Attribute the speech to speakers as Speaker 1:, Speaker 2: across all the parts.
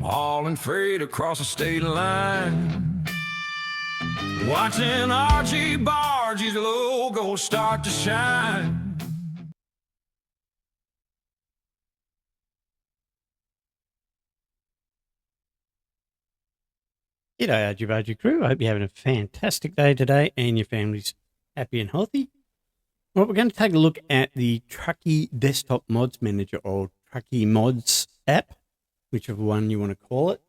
Speaker 1: hauling freight across the state line. Watching RG Bargy's logo start to shine.
Speaker 2: G'day RG Bargy crew, I hope you're having a fantastic day today and your family's happy and healthy. Well, we're going to take a look at the Trucky Desktop Mods Manager, or Trucky Mods app, whichever one you want to call it.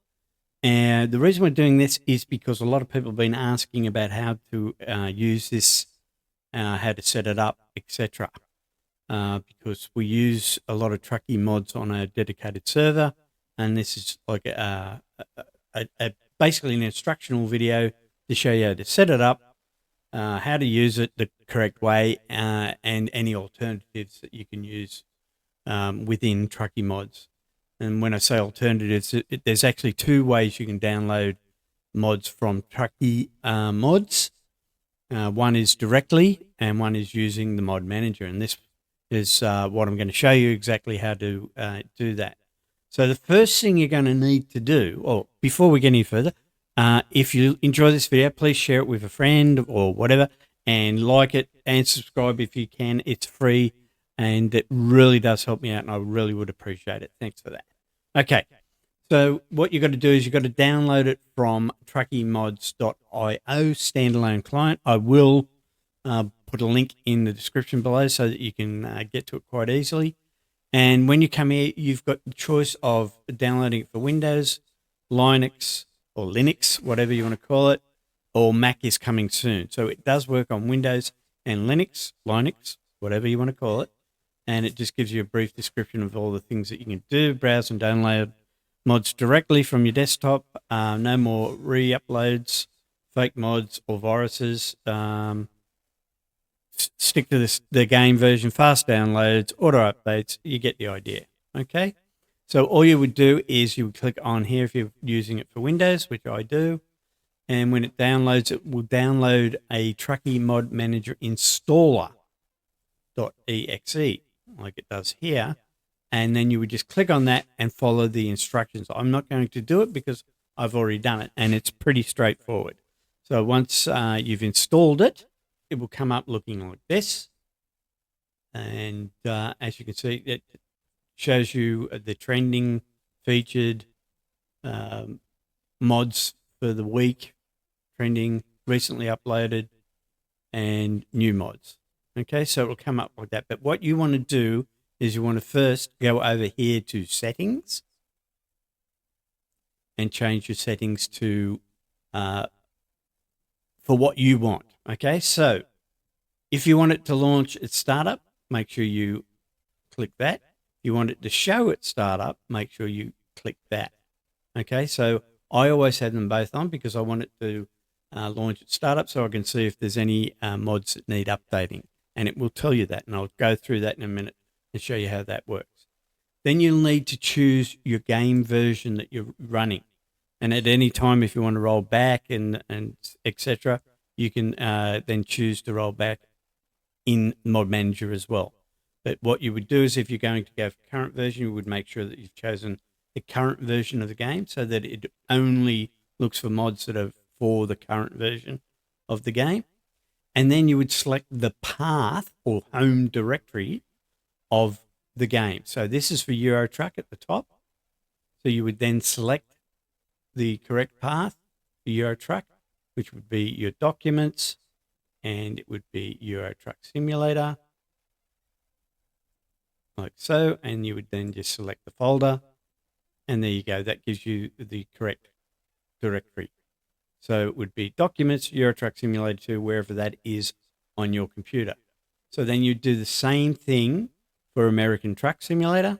Speaker 2: And the reason we're doing this is because a lot of people have been asking about how to use this, how to set it up, etc. Because we use a lot of Trucky mods on a dedicated server, and this is like basically an instructional video to show you how to set it up, how to use it the correct way, and any alternatives that you can use within Trucky Mods. And when I say alternatives, there's actually two ways you can download mods from Trucky Mods. One is directly, and one is using the Mod Manager. And this is what I'm going to show you exactly how to do that. So the first thing you're going to need to do, or before we get any further, if you enjoy this video, please share it with a friend or whatever, and like it and subscribe if you can. It's free, and it really does help me out, and I really would appreciate it. Thanks for that. Okay, so what you've got to do is you've got to download it from truckymods.io standalone client. I will put a link in the description below so that you can get to it quite easily. And when you come here, you've got the choice of downloading it for Windows, Linux, or Linux, whatever you want to call it, or Mac is coming soon. So it does work on Windows and Linux, whatever you want to call it. And it just gives you a brief description of all the things that you can do, browse and download mods directly from your desktop. No more re-uploads, fake mods, or viruses. Stick to the game version, fast downloads, auto updates. You get the idea. Okay, so all you would do is you would click on here if you're using it for Windows, which I do, and when it downloads, it will download a Trucky Mod Manager installer.exe like it does here, and then you would just click on that and follow the instructions. I'm not going to do it because I've already done it, and it's pretty straightforward. So once you've installed it, it will come up looking like this, and as you can see, it shows you the trending featured mods for the week, trending, recently uploaded, and new mods. Okay, so it will come up like that. But what you want to do is you want to first go over here to settings and change your settings to for what you want. Okay, so if you want it to launch at startup, make sure you click that. If you want it to show at startup, make sure you click that. Okay, so I always have them both on because I want it to launch at startup so I can see if there's any mods that need updating. And it will tell you that, and I'll go through that in a minute and show you how that works. Then you'll need to choose your game version that you're running. And at any time, if you want to roll back and etc., you can then choose to roll back in Mod Manager as well. But what you would do is if you're going to go for current version, you would make sure that you've chosen the current version of the game so that it only looks for mods that are for the current version of the game. And then you would select the path or home directory of the game. So this is for Euro Truck at the top. So you would then select the correct path for Euro Truck, which would be your documents, and it would be Euro Truck Simulator, like so. And you would then just select the folder, and there you go. That gives you the correct directory. So it would be Documents, Euro Truck Simulator 2, wherever that is on your computer. So then you do the same thing for American Truck Simulator.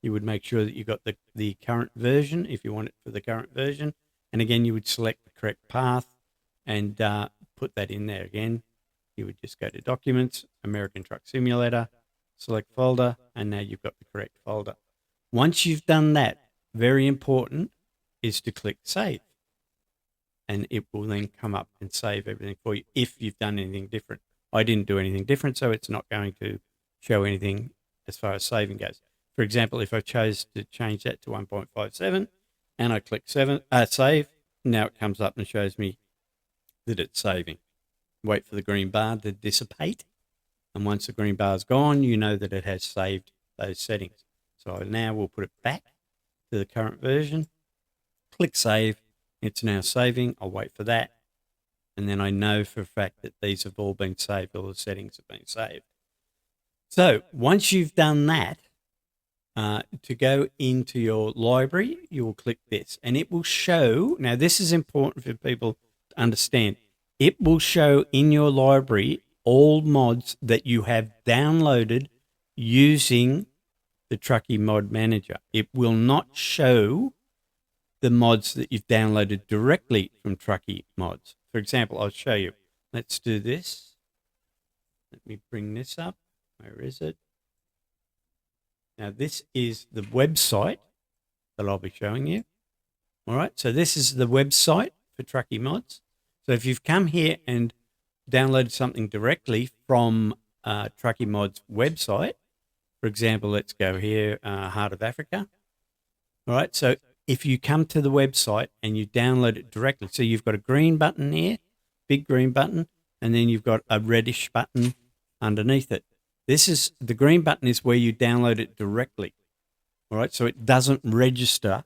Speaker 2: You would make sure that you got the current version if you want it for the current version. And again, you would select the correct path and put that in there again. You would just go to Documents, American Truck Simulator, select folder, and now you've got the correct folder. Once you've done that, very important is to click Save. And it will then come up and save everything for you if you've done anything different. I didn't do anything different, so it's not going to show anything as far as saving goes. For example, if I chose to change that to 1.57, and I click save. Now it comes up and shows me that it's saving. Wait for the green bar to dissipate. And once the green bar is gone, you know that it has saved those settings. So now we'll put it back to the current version. Click save. It's now saving. I'll wait for that. And then I know for a fact that these have all been saved. All the settings have been saved. So once you've done that, to go into your library, you will click this and it will show. Now, this is important for people to understand. It will show in your library all mods that you have downloaded using the Trucky Mod Manager. It will not show the mods that you've downloaded directly from Trucky Mods. For example, I'll show you. Let's do this. Let me bring this up. Where is it? Now, this is the website that I'll be showing you. All right, so this is the website for Trucky Mods. So if you've come here and downloaded something directly from Trucky Mods website, for example, let's go here, Heart of Africa. All right, so if you come to the website and you download it directly, so you've got a green button here, big green button, and then you've got a reddish button underneath it. This is the green button is where you download it directly. All right, so it doesn't register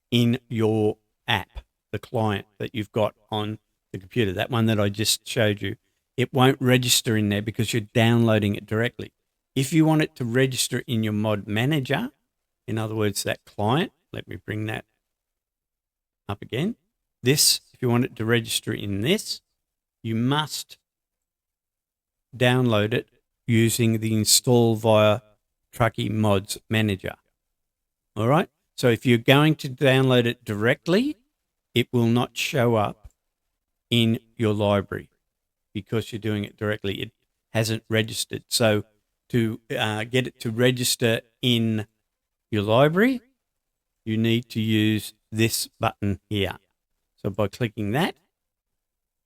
Speaker 2: in your app, the client that you've got on the computer, that one that I just showed you. It won't register in there because you're downloading it directly. If you want it to register in your mod manager, in other words, that client, let me bring that up again. This, if you want it to register in this, you must download it using the install via Trucky Mods Manager. All right. So if you're going to download it directly, it will not show up in your library because you're doing it directly. It hasn't registered. So to get it to register in your library, you need to use this button here. So by clicking that,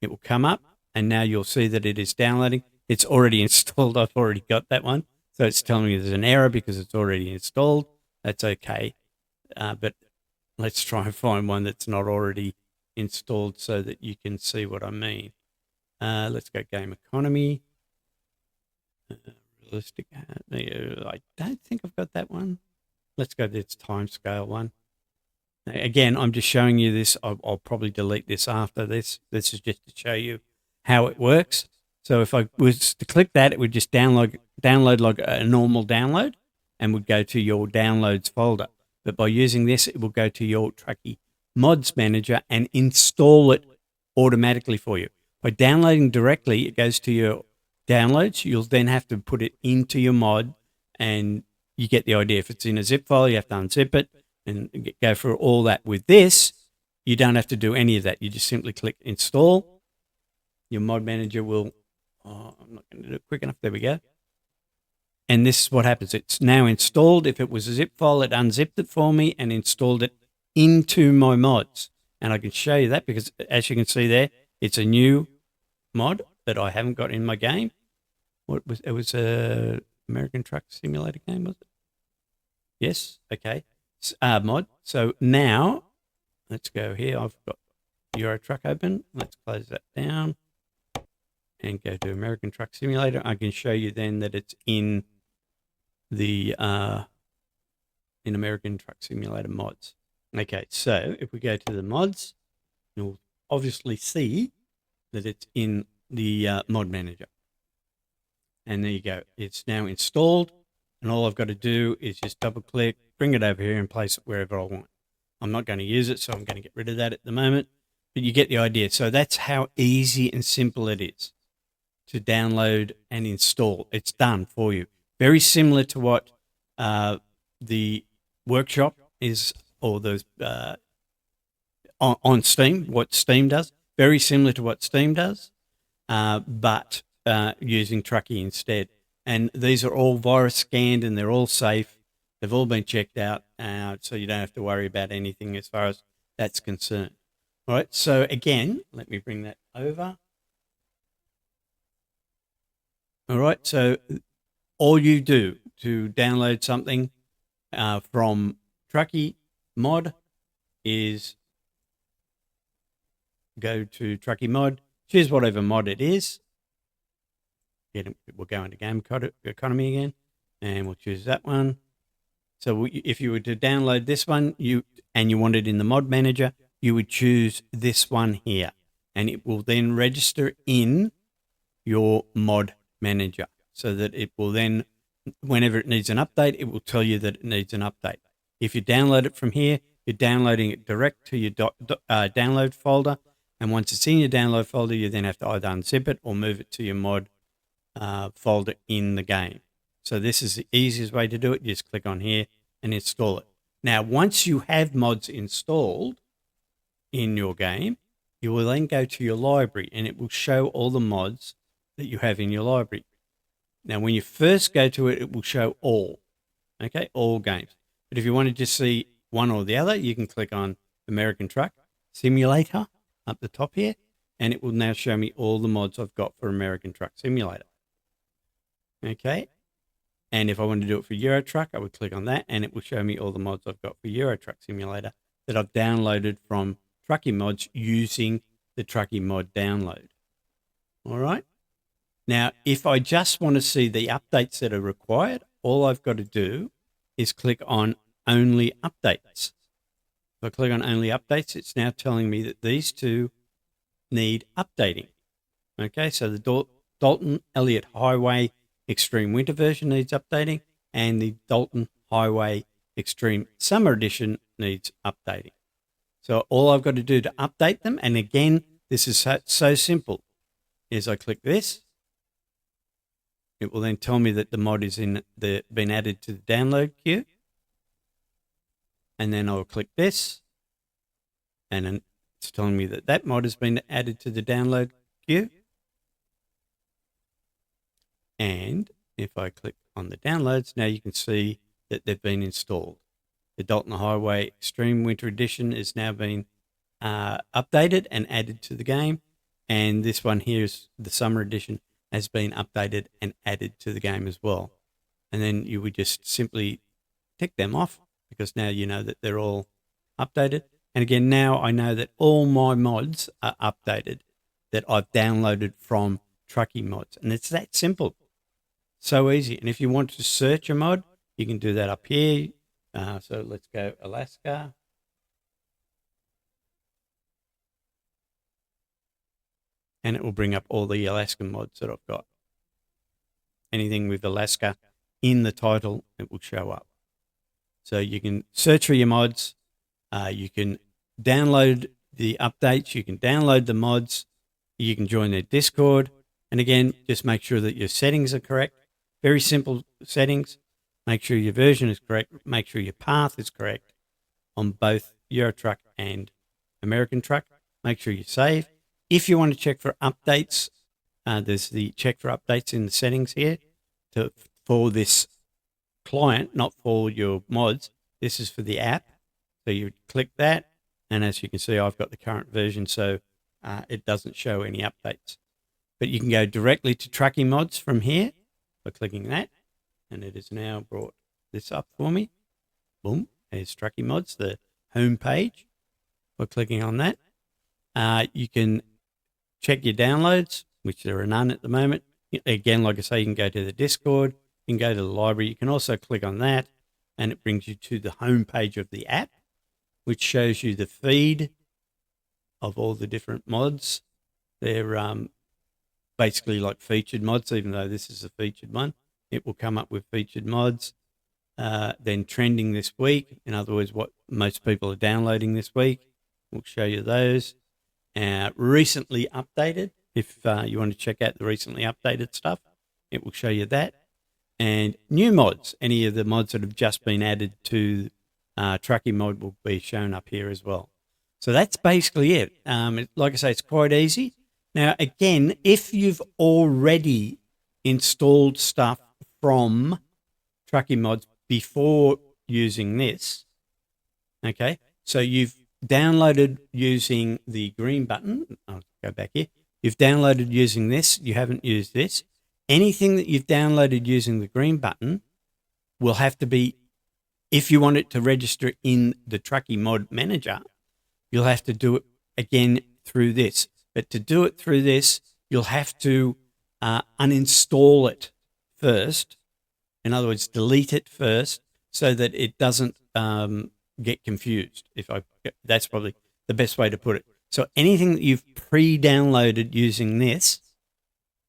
Speaker 2: it will come up and now you'll see that it is downloading. It's already installed. I've already got that one. So it's telling me there's an error because it's already installed. That's okay. But let's try and find one that's not already installed so that you can see what I mean. Let's go game economy. Realistic. I don't think I've got that one. Let's go to this time scale one. Again, I'm just showing you this. I'll probably delete this after this. This is just to show you how it works. So if I was to click that, it would just download like a normal download and would go to your downloads folder. But by using this, it will go to your Trucky Mods Manager and install it automatically for you. By downloading directly, it goes to your downloads. You'll then have to put it into your mod and you get the idea. If it's in a zip file, you have to unzip it and go through all that. With this, you don't have to do any of that. You just simply click install. Your mod manager will... Oh, I'm not going to do it quick enough. There we go. And this is what happens. It's now installed. If it was a zip file, it unzipped it for me and installed it into my mods. And I can show you that because, as you can see there, it's a new mod that I haven't got in my game. It was a American Truck Simulator game, was it? Yes. Okay. Mod. So now, let's go here. I've got Euro Truck open. Let's close that down. And go to American Truck Simulator. I can show you then that it's in the in American Truck Simulator mods. Okay, so if we go to the mods, you'll obviously see that it's in the mod manager. And there you go. It's now installed, and all I've got to do is just double click, bring it over here and place it wherever I want. I'm not going to use it, so I'm going to get rid of that at the moment, but you get the idea. So that's how easy and simple it is to download and install. It's done for you. Very similar to what the workshop is, or those on Steam, what Steam does. Very similar to what Steam does, but using Trucky instead. And these are all virus scanned and they're all safe. They've all been checked out, so you don't have to worry about anything as far as that's concerned. All right, so again, let me bring that over. All right, so all you do to download something from Trucky Mod is go to Trucky Mod, choose whatever mod it is. We'll go into game economy again, and we'll choose that one. So if you were to download this one, and you want it in the mod manager, you would choose this one here, and it will then register in your mod manager, so that it will then, whenever it needs an update, it will tell you that it needs an update. If you download it from here, you're downloading it direct to your download folder, and once it's in your download folder, you then have to either unzip it or move it to your mod folder in the game. So this is the easiest way to do it. You just click on here and install it. Now, once you have mods installed in your game, you will then go to your library, and it will show all the mods that you have in your library. Now, when you first go to it, it will show all, okay, all games. But if you want to just see one or the other, you can click on American Truck Simulator up the top here, and it will now show me all the mods I've got for American Truck Simulator. Okay, and if I want to do it for Euro Truck, I would click on that, and it will show me all the mods I've got for Euro Truck Simulator that I've downloaded from Trucky Mods using the Trucky Mod download. All right. Now, if I just want to see the updates that are required, all I've got to do is click on Only Updates. If I click on Only Updates, it's now telling me that these two need updating. Okay, so the Dalton Elliott Highway Extreme Winter version needs updating, and the Dalton Highway Extreme Summer Edition needs updating. So all I've got to do to update them, and again, this is so simple, is I click this. It will then tell me that the mod is been added to the download queue. And then I'll click this, and then it's telling me that that mod has been added to the download queue. And if I click on the downloads, now you can see that they've been installed. The Dalton Highway Extreme Winter Edition is now been updated and added to the game. And this one here is the Summer Edition, has been updated and added to the game as well. And then you would just simply tick them off, because now you know that they're all updated. And again, now I know that all my mods are updated that I've downloaded from Trucky Mods. And it's that simple. So easy. And if you want to search a mod, you can do that up here. So let's go Alaska. And it will bring up all the Alaska mods that I've got. Anything with Alaska in the title, it will show up. So you can search for your mods. You can download the updates. You can download the mods. You can join their Discord. And again, just make sure that your settings are correct. Very simple settings. Make sure your version is correct. Make sure your path is correct on both Euro Truck and American Truck. Make sure you save. If you want to check for updates, there's the check for updates in the settings here for this client, not for your mods. This is for the app. So you click that, and as you can see, I've got the current version, so it doesn't show any updates. But you can go directly to Trucky Mods from here by clicking that, and it has now brought this up for me. Boom, there's Trucky Mods, the home page. By clicking on that, you can check your downloads, which there are none at the moment. Again, like I say, you can go to the Discord, you can go to the library. You can also click on that, and it brings you to the home page of the app, which shows you the feed of all the different mods. They're basically like featured mods, even though this is a featured one. It will come up with featured mods. Then trending this week, in other words, what most people are downloading this week. We'll show you those. Recently updated, if you want to check out the recently updated stuff, it will show you that. And new mods, any of the mods that have just been added to Trucky Mod will be shown up here as well. So that's basically it. Like I say, it's quite easy. Now, again, if you've already installed stuff from Trucky Mods before using this, okay, so you've downloaded using the green button. I'll go back here. You've downloaded using this. You haven't used this. Anything that you've downloaded using the green button will have to be, if you want it to register in the Trucky Mod Manager, you'll have to do it again through this. But to do it through this, you'll have to uninstall it first. In other words, delete it first so that it doesn't get confused. That's probably the best way to put it. So anything that you've pre-downloaded using this,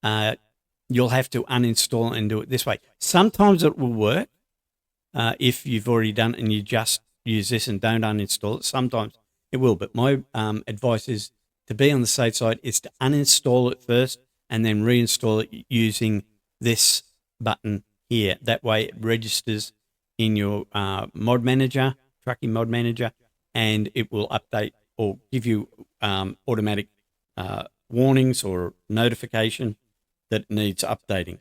Speaker 2: you'll have to uninstall and do it this way. Sometimes it will work if you've already done it and you just use this and don't uninstall it. Sometimes it will, but my advice is to be on the safe side is to uninstall it first and then reinstall it using this button here. That way it registers in your mod manager, Trucky Mod Manager, and it will update or give you automatic warnings or notification that it needs updating.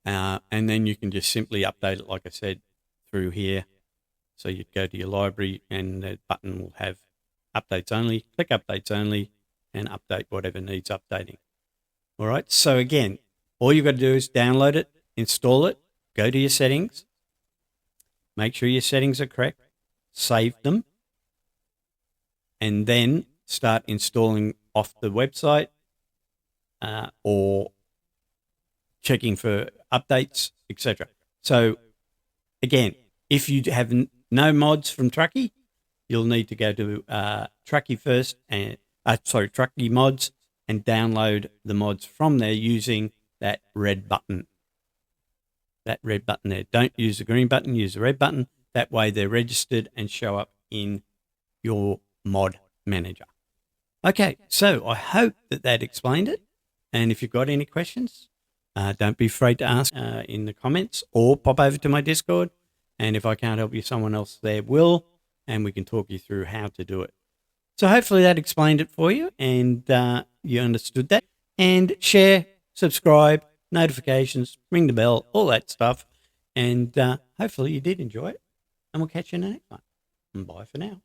Speaker 2: And then you can just simply update it, like I said, through here. So you'd go to your library and the button will have updates only, click updates only, and update whatever needs updating. All right, so again, all you've got to do is download it, install it, go to your settings, make sure your settings are correct, save them, and then start installing off the website or checking for updates, etc. So again, if you have no mods from Trucky, you'll need to go to Trucky first and Trucky Mods and download the mods from there using that red button. That red button there. Don't use the green button, use the red button. That way they're registered and show up in your mod manager. Okay, so I hope that explained it. And if you've got any questions, don't be afraid to ask in the comments or pop over to my Discord. And if I can't help you, someone else there will, and we can talk you through how to do it. So hopefully that explained it for you and you understood that. And share, subscribe, notifications, ring the bell, all that stuff. And hopefully you did enjoy it. And we'll catch you in the next one. And bye for now.